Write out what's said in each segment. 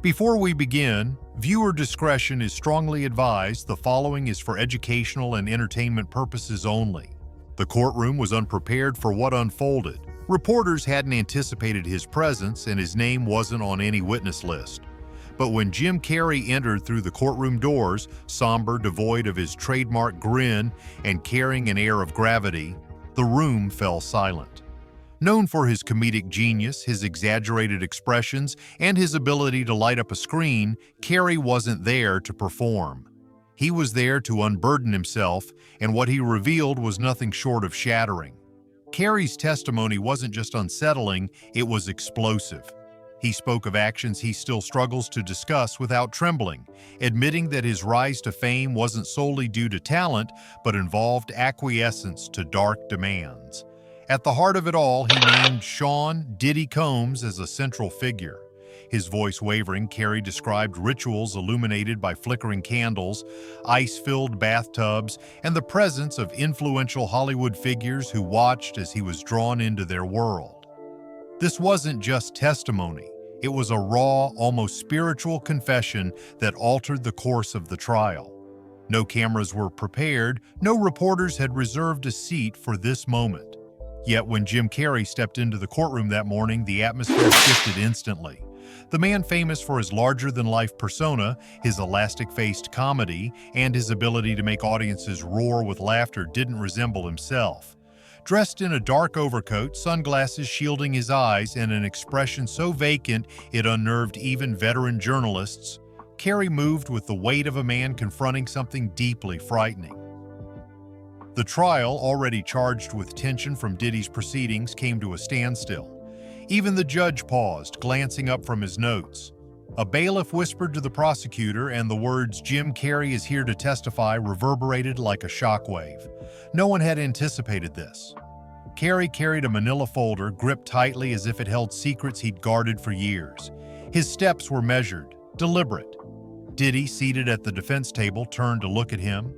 Before we begin, viewer discretion is strongly advised. The following is for educational and entertainment purposes only. The courtroom was unprepared for what unfolded. Reporters hadn't anticipated his presence, and his name wasn't on any witness list. But when Jim Carrey entered through the courtroom doors, somber, devoid of his trademark grin, and carrying an air of gravity, the room fell silent. Known for his comedic genius, his exaggerated expressions, and his ability to light up a screen, Carrey wasn't there to perform. He was there to unburden himself, and what he revealed was nothing short of shattering. Carrey's testimony wasn't just unsettling, it was explosive. He spoke of actions he still struggles to discuss without trembling, admitting that his rise to fame wasn't solely due to talent, but involved acquiescence to dark demands. At the heart of it all, he named Sean "Diddy" Combs as a central figure. His voice wavering, Carrey described rituals illuminated by flickering candles, ice-filled bathtubs, and the presence of influential Hollywood figures who watched as he was drawn into their world. This wasn't just testimony. It was a raw, almost spiritual confession that altered the course of the trial. No cameras were prepared, no reporters had reserved a seat for this moment. Yet when Jim Carrey stepped into the courtroom that morning, the atmosphere shifted instantly. The man famous for his larger-than-life persona, his elastic-faced comedy, and his ability to make audiences roar with laughter didn't resemble himself. Dressed in a dark overcoat, sunglasses shielding his eyes, and an expression so vacant it unnerved even veteran journalists, Carrey moved with the weight of a man confronting something deeply frightening. The trial, already charged with tension from Diddy's proceedings, came to a standstill. Even the judge paused, glancing up from his notes. A bailiff whispered to the prosecutor, and the words "Jim Carrey is here to testify" reverberated like a shockwave. No one had anticipated this. Carrey carried a manila folder gripped tightly as if it held secrets he'd guarded for years. His steps were measured, deliberate. Diddy, seated at the defense table, turned to look at him.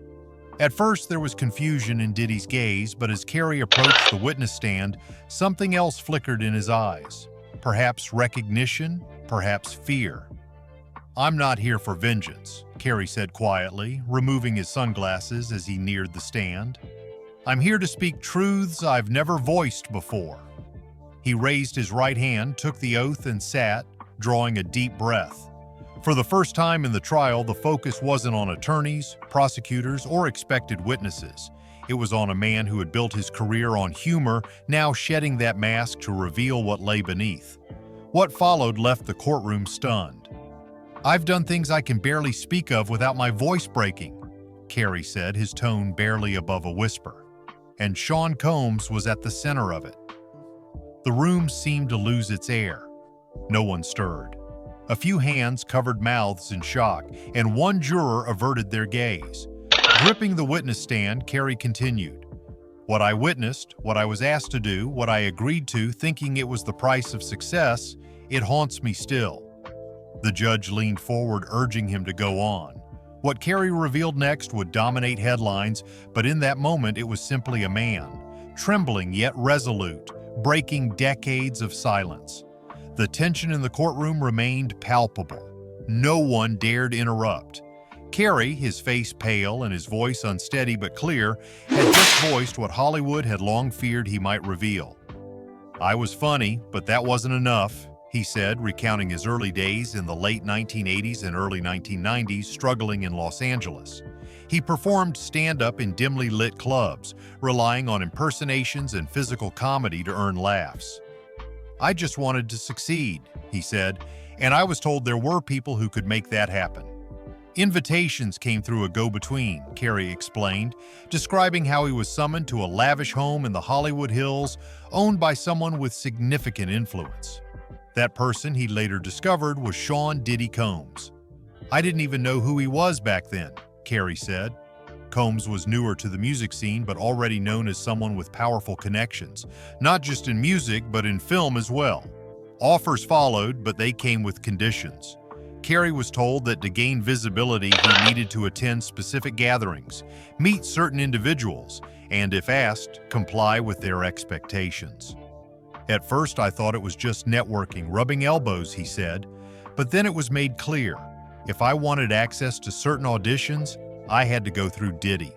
At first, there was confusion in Diddy's gaze, but as Carrey approached the witness stand, something else flickered in his eyes. Perhaps recognition, perhaps fear. "I'm not here for vengeance," Carrey said quietly, removing his sunglasses as he neared the stand. "I'm here to speak truths I've never voiced before." He raised his right hand, took the oath, and sat, drawing a deep breath. For the first time in the trial, the focus wasn't on attorneys, prosecutors, or expected witnesses. It was on a man who had built his career on humor, now shedding that mask to reveal what lay beneath. What followed left the courtroom stunned. "I've done things I can barely speak of without my voice breaking," Carrey said, his tone barely above a whisper. And Sean Combs was at the center of it. The room seemed to lose its air. No one stirred. A few hands covered mouths in shock, and one juror averted their gaze. Gripping the witness stand, Carrey continued. "What I witnessed, what I was asked to do, what I agreed to, thinking it was the price of success, it haunts me still." The judge leaned forward, urging him to go on. What Carrey revealed next would dominate headlines, but in that moment it was simply a man, trembling yet resolute, breaking decades of silence. The tension in the courtroom remained palpable. No one dared interrupt. Carrey, his face pale and his voice unsteady but clear, had just voiced what Hollywood had long feared he might reveal. "I was funny, but that wasn't enough," he said, recounting his early days in the late 1980s and early 1990s, struggling in Los Angeles. He performed stand-up in dimly lit clubs, relying on impersonations and physical comedy to earn laughs. "I just wanted to succeed," he said, "and I was told there were people who could make that happen." Invitations came through a go-between, Carrey explained, describing how he was summoned to a lavish home in the Hollywood Hills, owned by someone with significant influence. That person, he later discovered, was Sean "Diddy" Combs. "I didn't even know who he was back then," Carrey said. Combs was newer to the music scene, but already known as someone with powerful connections, not just in music, but in film as well. Offers followed, but they came with conditions. Carrey was told that to gain visibility, he needed to attend specific gatherings, meet certain individuals, and if asked, comply with their expectations. "At first, I thought it was just networking, rubbing elbows," he said. But then it was made clear, if I wanted access to certain auditions, I had to go through Diddy.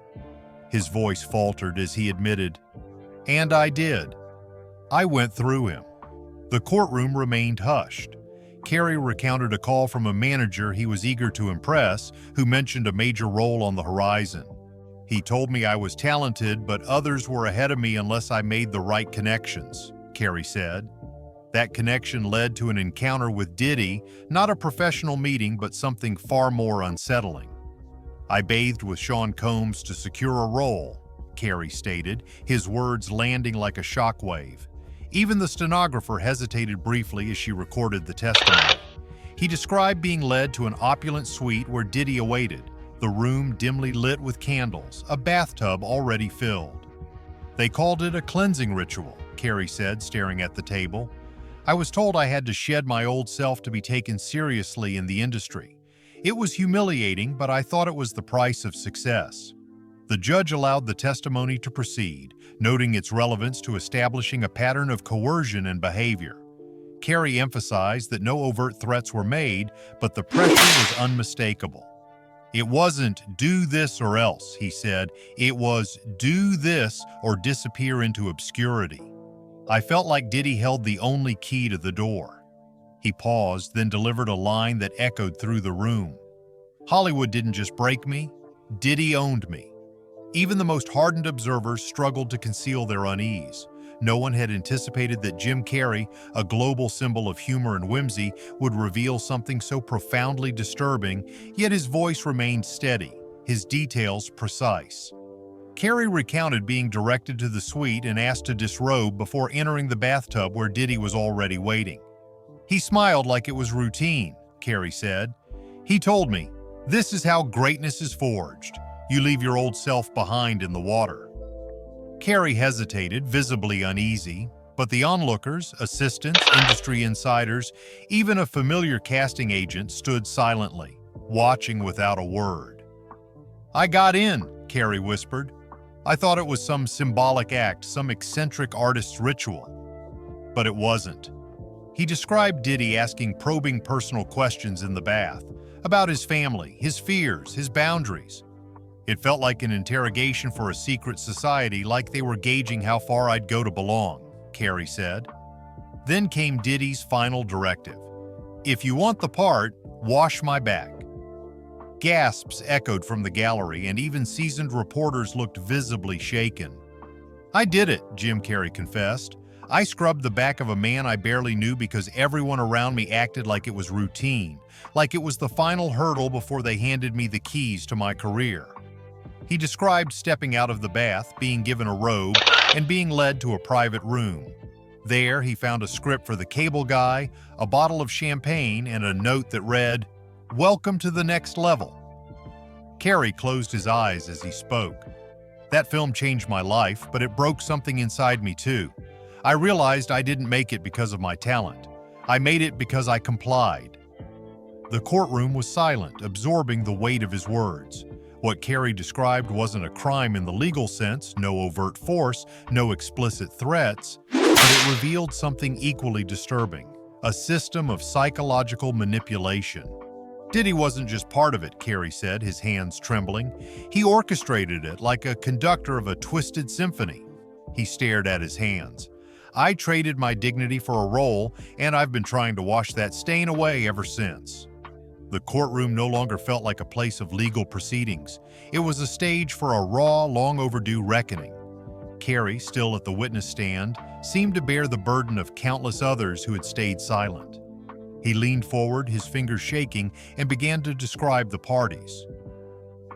His voice faltered as he admitted, "And I did. I went through him." The courtroom remained hushed. Carrey recounted a call from a manager he was eager to impress, who mentioned a major role on the horizon. "He told me I was talented, but others were ahead of me unless I made the right connections," Carrey said. That connection led to an encounter with Diddy, not a professional meeting, but something far more unsettling. "I bathed with Sean Combs to secure a role," Carrey stated, his words landing like a shockwave. Even the stenographer hesitated briefly as she recorded the testimony. He described being led to an opulent suite where Diddy awaited, the room dimly lit with candles, a bathtub already filled. "They called it a cleansing ritual," Carrey said, staring at the table. "I was told I had to shed my old self to be taken seriously in the industry. It was humiliating, but I thought it was the price of success." The judge allowed the testimony to proceed, noting its relevance to establishing a pattern of coercion and behavior. Carrey emphasized that no overt threats were made, but the pressure was unmistakable. "It wasn't 'do this or else,'" he said. "It was 'do this or disappear into obscurity.' I felt like Diddy held the only key to the door." He paused, then delivered a line that echoed through the room. "Hollywood didn't just break me, Diddy owned me." Even the most hardened observers struggled to conceal their unease. No one had anticipated that Jim Carrey, a global symbol of humor and whimsy, would reveal something so profoundly disturbing, yet his voice remained steady, his details precise. Carrey recounted being directed to the suite and asked to disrobe before entering the bathtub where Diddy was already waiting. "He smiled like it was routine," Carrey said. "He told me, 'This is how greatness is forged. You leave your old self behind in the water.'" Carrey hesitated, visibly uneasy, but the onlookers, assistants, industry insiders, even a familiar casting agent stood silently, watching without a word. "I got in," Carrey whispered. "I thought it was some symbolic act, some eccentric artist's ritual." But it wasn't. He described Diddy asking probing personal questions in the bath, about his family, his fears, his boundaries. "It felt like an interrogation for a secret society, like they were gauging how far I'd go to belong," Carrey said. Then came Diddy's final directive. "If you want the part, wash my back." Gasps echoed from the gallery, and even seasoned reporters looked visibly shaken. "I did it," Jim Carrey confessed. "I scrubbed the back of a man I barely knew because everyone around me acted like it was routine, like it was the final hurdle before they handed me the keys to my career." He described stepping out of the bath, being given a robe, and being led to a private room. There, he found a script for the cable guy, a bottle of champagne, and a note that read, "Welcome to the next level." Carrey closed his eyes as he spoke. "That film changed my life, but it broke something inside me too. I realized I didn't make it because of my talent. I made it because I complied." The courtroom was silent, absorbing the weight of his words. What Carrey described wasn't a crime in the legal sense, no overt force, no explicit threats, but it revealed something equally disturbing, a system of psychological manipulation. Diddy wasn't just part of it, Carrey said, his hands trembling. He orchestrated it like a conductor of a twisted symphony. He stared at his hands. "I traded my dignity for a role, and I've been trying to wash that stain away ever since." The courtroom no longer felt like a place of legal proceedings. It was a stage for a raw, long-overdue reckoning. Carrey, still at the witness stand, seemed to bear the burden of countless others who had stayed silent. He leaned forward, his fingers shaking, and began to describe the parties.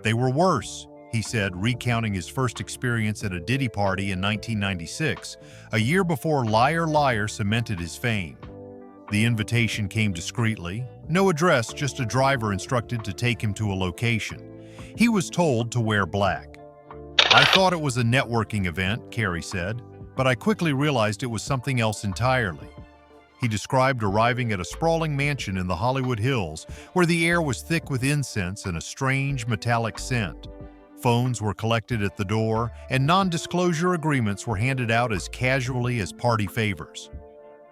"They were worse," he said, recounting his first experience at a Diddy party in 1996, a year before Liar Liar cemented his fame. The invitation came discreetly. No address, just a driver instructed to take him to a location. He was told to wear black. "I thought it was a networking event," Carrey said, "but I quickly realized it was something else entirely." He described arriving at a sprawling mansion in the Hollywood Hills where the air was thick with incense and a strange metallic scent. Phones were collected at the door, and non-disclosure agreements were handed out as casually as party favors.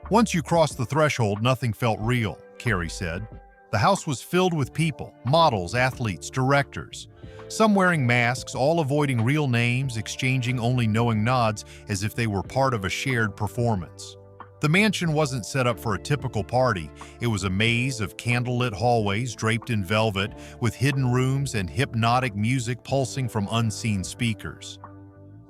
"Once you crossed the threshold, nothing felt real," Carrey said. The house was filled with people, models, athletes, directors. Some wearing masks, all avoiding real names, exchanging only knowing nods as if they were part of a shared performance. The mansion wasn't set up for a typical party. It was a maze of candlelit hallways draped in velvet, with hidden rooms and hypnotic music pulsing from unseen speakers.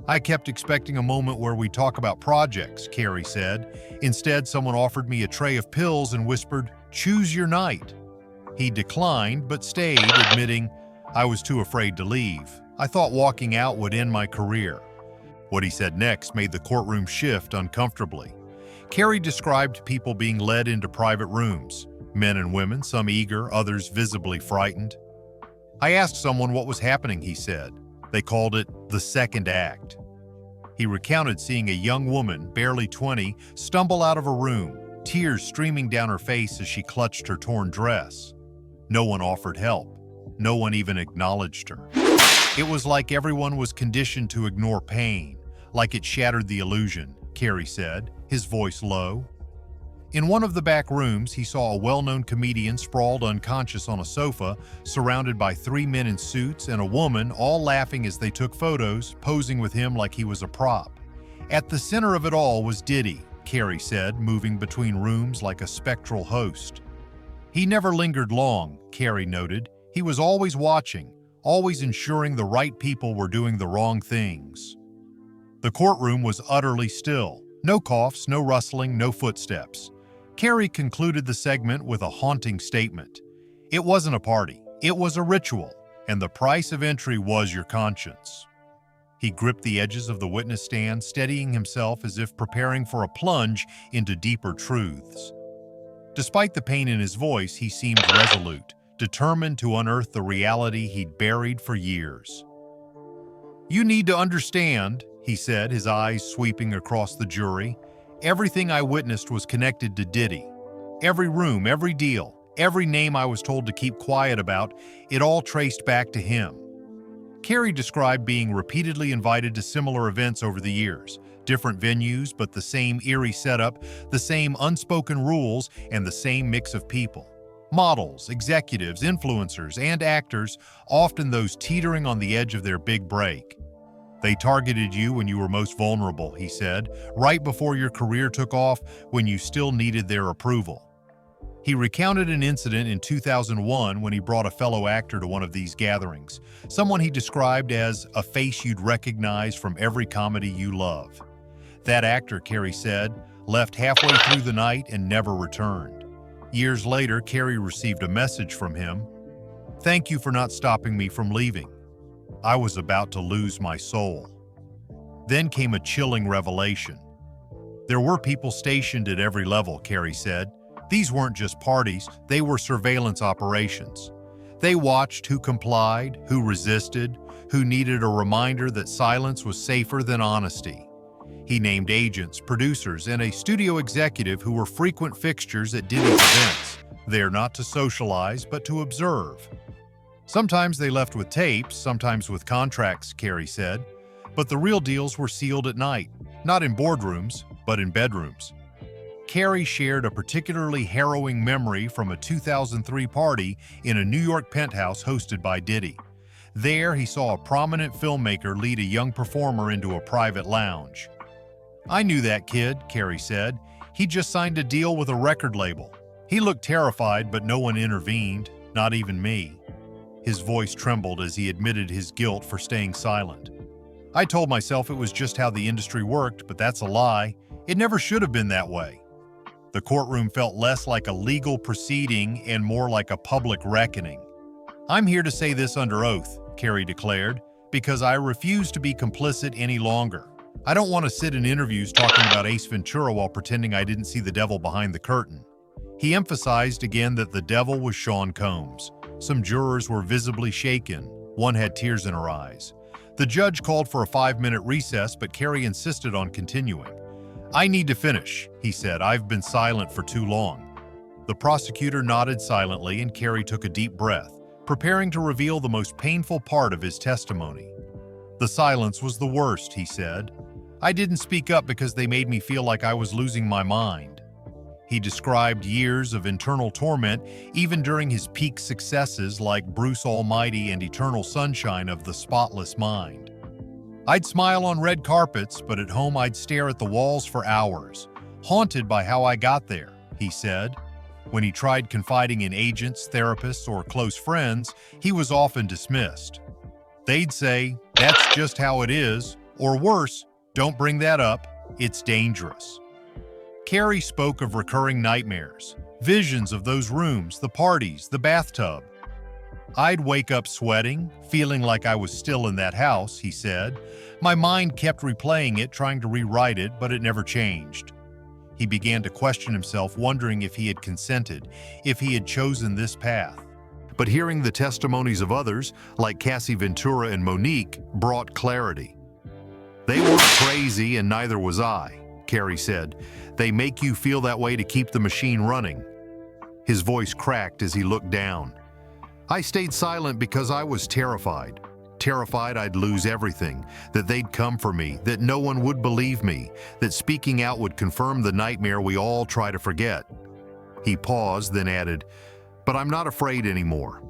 I kept expecting a moment where we talk about projects, Carrey said. Instead, someone offered me a tray of pills and whispered, "Choose your night." He declined, but stayed, admitting, "I was too afraid to leave. I thought walking out would end my career." What he said next made the courtroom shift uncomfortably. Carrey described people being led into private rooms, men and women, some eager, others visibly frightened. "I asked someone what was happening," he said. "They called it the second act." He recounted seeing a young woman, barely 20, stumble out of a room, tears streaming down her face as she clutched her torn dress. No one offered help. No one even acknowledged her. It was like everyone was conditioned to ignore pain, like it shattered the illusion, Carrey said, his voice low. In one of the back rooms, he saw a well-known comedian sprawled unconscious on a sofa, surrounded by 3 men in suits and a woman, all laughing as they took photos, posing with him like he was a prop. At the center of it all was Diddy, Carrey said, moving between rooms like a spectral host. He never lingered long, Carrey noted. He was always watching, always ensuring the right people were doing the wrong things. The courtroom was utterly still. No coughs, no rustling, no footsteps. Carrey concluded the segment with a haunting statement. It wasn't a party, it was a ritual, and the price of entry was your conscience. He gripped the edges of the witness stand, steadying himself as if preparing for a plunge into deeper truths. Despite the pain in his voice, he seemed resolute, determined to unearth the reality he'd buried for years. "You need to understand," he said, his eyes sweeping across the jury. "Everything I witnessed was connected to Diddy. Every room, every deal, every name I was told to keep quiet about, it all traced back to him." Carrey described being repeatedly invited to similar events over the years, different venues, but the same eerie setup, the same unspoken rules, and the same mix of people. Models, executives, influencers, and actors, often those teetering on the edge of their big break. "They targeted you when you were most vulnerable," he said, "right before your career took off, when you still needed their approval." He recounted an incident in 2001 when he brought a fellow actor to one of these gatherings, someone he described as a face you'd recognize from every comedy you love. That actor, Carrey said, left halfway through the night and never returned. Years later, Carrey received a message from him. "Thank you for not stopping me from leaving. I was about to lose my soul." Then came a chilling revelation. There were people stationed at every level, Carrey said. These weren't just parties, they were surveillance operations. They watched who complied, who resisted, who needed a reminder that silence was safer than honesty. He named agents, producers, and a studio executive who were frequent fixtures at Diddy's events, there not to socialize, but to observe. Sometimes they left with tapes, sometimes with contracts, Carrey said, but the real deals were sealed at night, not in boardrooms, but in bedrooms. Carrey shared a particularly harrowing memory from a 2003 party in a New York penthouse hosted by Diddy. There, he saw a prominent filmmaker lead a young performer into a private lounge. "I knew that kid," Carrey said. "He just signed a deal with a record label. He looked terrified, but no one intervened, not even me." His voice trembled as he admitted his guilt for staying silent. "I told myself it was just how the industry worked, but that's a lie. It never should have been that way." The courtroom felt less like a legal proceeding and more like a public reckoning. "I'm here to say this under oath," Carrey declared, "because I refuse to be complicit any longer. I don't want to sit in interviews talking about Ace Ventura while pretending I didn't see the devil behind the curtain." He emphasized again that the devil was Sean Combs. Some jurors were visibly shaken. One had tears in her eyes. The judge called for a 5-minute recess, but Carrey insisted on continuing. "I need to finish," he said. "I've been silent for too long." The prosecutor nodded silently and Carrey took a deep breath, preparing to reveal the most painful part of his testimony. "The silence was the worst," he said. "I didn't speak up because they made me feel like I was losing my mind." He described years of internal torment even during his peak successes like Bruce Almighty and Eternal Sunshine of the Spotless Mind. I'd smile on red carpets, but at home I'd stare at the walls for hours, haunted by how I got there, he said. When he tried confiding in agents, therapists, or close friends, he was often dismissed. They'd say, "That's just how it is," or worse, "Don't bring that up, it's dangerous." Carrey spoke of recurring nightmares, visions of those rooms, the parties, the bathtub. "I'd wake up sweating, feeling like I was still in that house," he said. "My mind kept replaying it, trying to rewrite it, but it never changed." He began to question himself, wondering if he had consented, if he had chosen this path. But hearing the testimonies of others, like Cassie Ventura and Monique, brought clarity. "They weren't crazy, and neither was I," Carrey said. "They make you feel that way to keep the machine running." His voice cracked as he looked down. "I stayed silent because I was terrified. Terrified I'd lose everything, that they'd come for me, that no one would believe me, that speaking out would confirm the nightmare we all try to forget." He paused, then added, "But I'm not afraid anymore."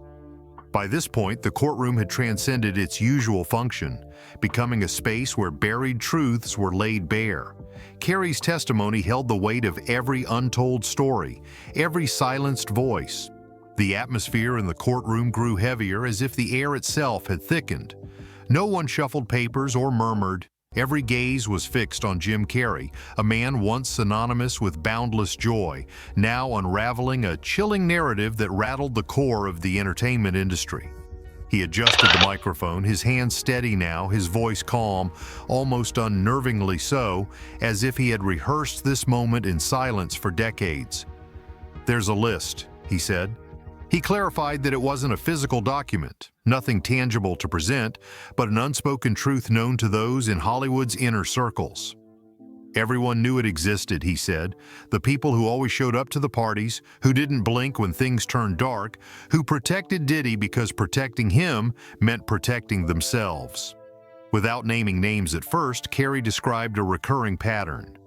By this point, the courtroom had transcended its usual function, becoming a space where buried truths were laid bare. Carrey's testimony held the weight of every untold story, every silenced voice. The atmosphere in the courtroom grew heavier, as if the air itself had thickened. No one shuffled papers or murmured. Every gaze was fixed on Jim Carrey, a man once synonymous with boundless joy, now unraveling a chilling narrative that rattled the core of the entertainment industry. He adjusted the microphone, his hands steady now, his voice calm, almost unnervingly so, as if he had rehearsed this moment in silence for decades. "There's a list," he said. He clarified that it wasn't a physical document, nothing tangible to present, but an unspoken truth known to those in Hollywood's inner circles. Everyone knew it existed, he said. The people who always showed up to the parties, who didn't blink when things turned dark, who protected Diddy because protecting him meant protecting themselves. Without naming names at first, Carrey described a recurring pattern.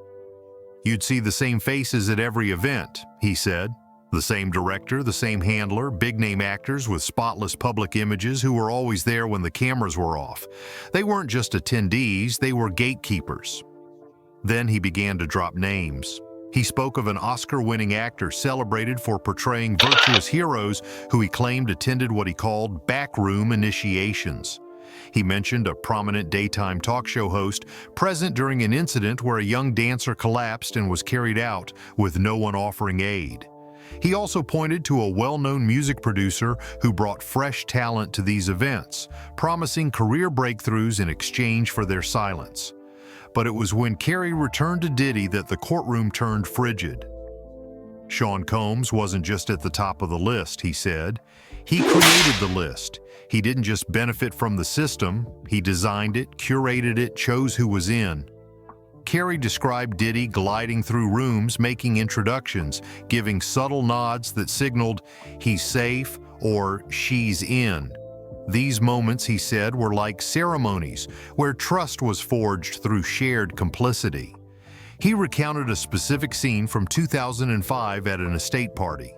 "You'd see the same faces at every event," he said. The same director, the same handler, big-name actors with spotless public images who were always there when the cameras were off. They weren't just attendees, they were gatekeepers. Then he began to drop names. He spoke of an Oscar-winning actor celebrated for portraying virtuous heroes who he claimed attended what he called backroom initiations. He mentioned a prominent daytime talk show host present during an incident where a young dancer collapsed and was carried out with no one offering aid. He also pointed to a well-known music producer who brought fresh talent to these events, promising career breakthroughs in exchange for their silence. But it was when Carrey returned to Diddy that the courtroom turned frigid. Sean Combs wasn't just at the top of the list, he said. He created the list. He didn't just benefit from the system, he designed it, curated it, chose who was in. Carrey described Diddy gliding through rooms, making introductions, giving subtle nods that signaled he's safe or she's in. These moments, he said, were like ceremonies where trust was forged through shared complicity. He recounted a specific scene from 2005 at an estate party.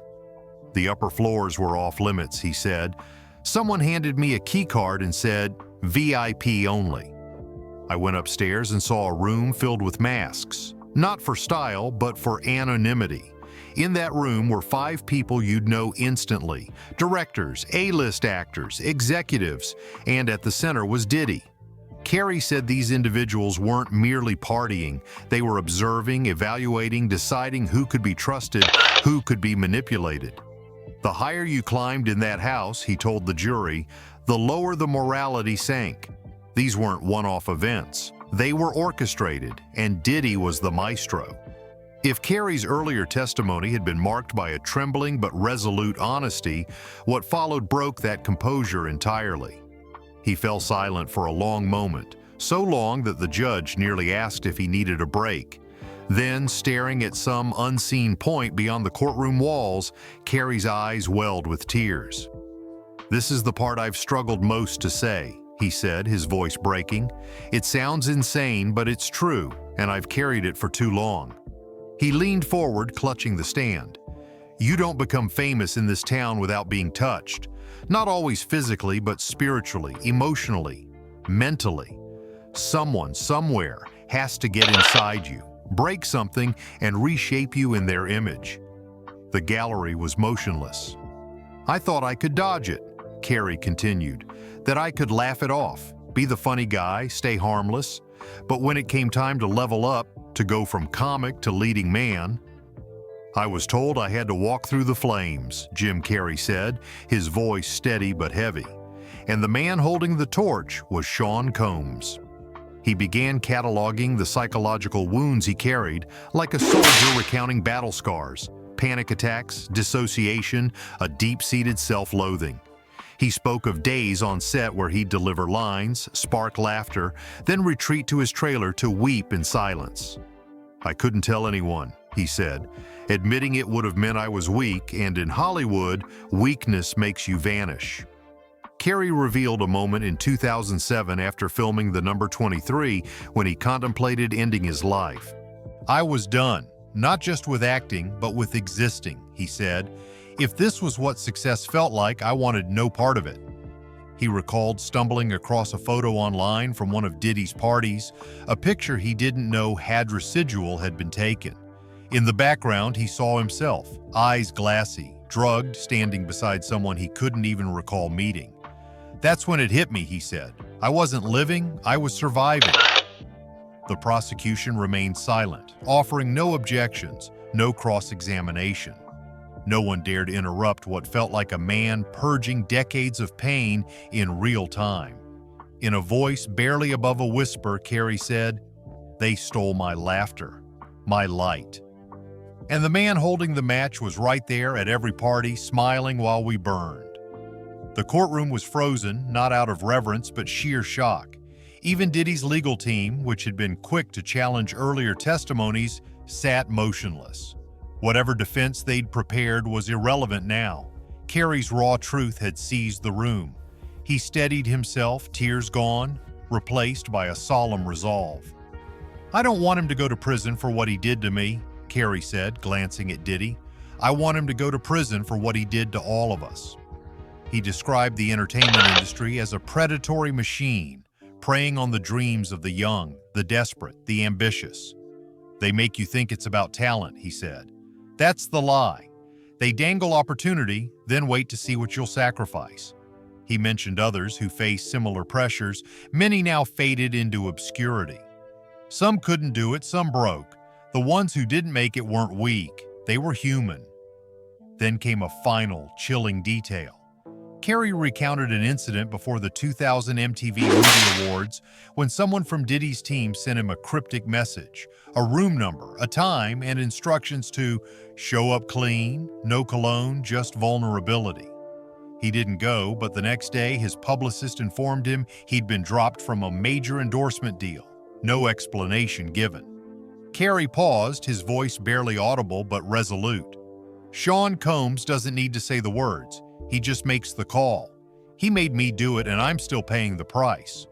"The upper floors were off limits," he said. "Someone handed me a key card and said, VIP only. I went upstairs and saw a room filled with masks, not for style, but for anonymity. In that room were 5 people you'd know instantly, directors, A-list actors, executives, and at the center was Diddy." Carrey said these individuals weren't merely partying, they were observing, evaluating, deciding who could be trusted, who could be manipulated. "The higher you climbed in that house," he told the jury, "the lower the morality sank." These weren't one-off events. They were orchestrated, and Diddy was the maestro. If Carrey's earlier testimony had been marked by a trembling but resolute honesty, what followed broke that composure entirely. He fell silent for a long moment, so long that the judge nearly asked if he needed a break. Then, staring at some unseen point beyond the courtroom walls, Carrey's eyes welled with tears. "This is the part I've struggled most to say," he said, his voice breaking. "It sounds insane, but it's true, and I've carried it for too long. He leaned forward, clutching the stand. "You don't become famous in this town without being touched. Not always physically, but spiritually, emotionally, mentally. Someone, somewhere, has to get inside you, break something, and reshape you in their image." The gallery was motionless. "I thought I could dodge it," Carrey continued, "that I could laugh it off, be the funny guy, stay harmless. But when it came time to level up, to go from comic to leading man, I was told I had to walk through the flames," Jim Carrey said, his voice steady but heavy. And the man holding the torch was Sean Combs. He began cataloging the psychological wounds he carried, like a soldier recounting battle scars, panic attacks, dissociation, a deep-seated self-loathing. He spoke of days on set where he'd deliver lines, spark laughter, then retreat to his trailer to weep in silence. "I couldn't tell anyone," he said. "Admitting it would have meant I was weak, and in Hollywood, weakness makes you vanish." Carrey revealed a moment in 2007 after filming The Number 23 when he contemplated ending his life. "I was done, not just with acting, but with existing," he said. "If this was what success felt like, I wanted no part of it." He recalled stumbling across a photo online from one of Diddy's parties, a picture he didn't know had residual had been taken. In the background, he saw himself, eyes glassy, drugged, standing beside someone he couldn't even recall meeting. "That's when it hit me," he said. "I wasn't living, I was surviving." The prosecution remained silent, offering no objections, no cross-examination. No one dared interrupt what felt like a man purging decades of pain in real time. In a voice barely above a whisper, Carrey said, "They stole my laughter, my light." And the man holding the match was right there at every party, smiling while we burned. The courtroom was frozen, not out of reverence, but sheer shock. Even Diddy's legal team, which had been quick to challenge earlier testimonies, sat motionless. Whatever defense they'd prepared was irrelevant now. Carrey's raw truth had seized the room. He steadied himself, tears gone, replaced by a solemn resolve. "I don't want him to go to prison for what he did to me," Carrey said, glancing at Diddy. "I want him to go to prison for what he did to all of us." He described the entertainment industry as a predatory machine, preying on the dreams of the young, the desperate, the ambitious. "They make you think it's about talent," he said. "That's the lie. They dangle opportunity, then wait to see what you'll sacrifice." He mentioned others who faced similar pressures, many now faded into obscurity. Some couldn't do it, some broke. The ones who didn't make it weren't weak, they were human. Then came a final, chilling detail. Carrey recounted an incident before the 2000 MTV Movie Awards when someone from Diddy's team sent him a cryptic message, a room number, a time, and instructions to show up clean, no cologne, just vulnerability. He didn't go, but the next day his publicist informed him he'd been dropped from a major endorsement deal. No explanation given. Carrey paused, his voice barely audible but resolute. "Sean Combs doesn't need to say the words. He just makes the call. He made me do it, and I'm still paying the price."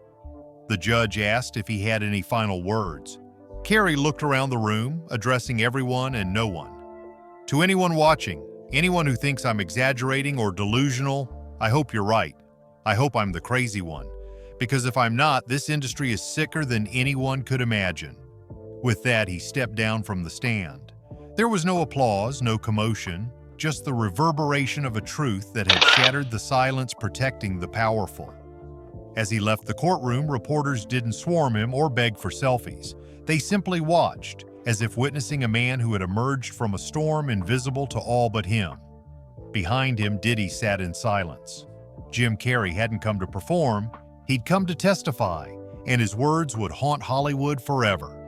The judge asked if he had any final words. Carrey looked around the room, addressing everyone and no one. "To anyone watching, anyone who thinks I'm exaggerating or delusional, I hope you're right. I hope I'm the crazy one. Because if I'm not, this industry is sicker than anyone could imagine." With that, he stepped down from the stand. There was no applause, no commotion, just the reverberation of a truth that had shattered the silence protecting the powerful. As he left the courtroom, reporters didn't swarm him or beg for selfies. They simply watched, as if witnessing a man who had emerged from a storm invisible to all but him. Behind him, Diddy sat in silence. Jim Carrey hadn't come to perform, he'd come to testify, and his words would haunt Hollywood forever.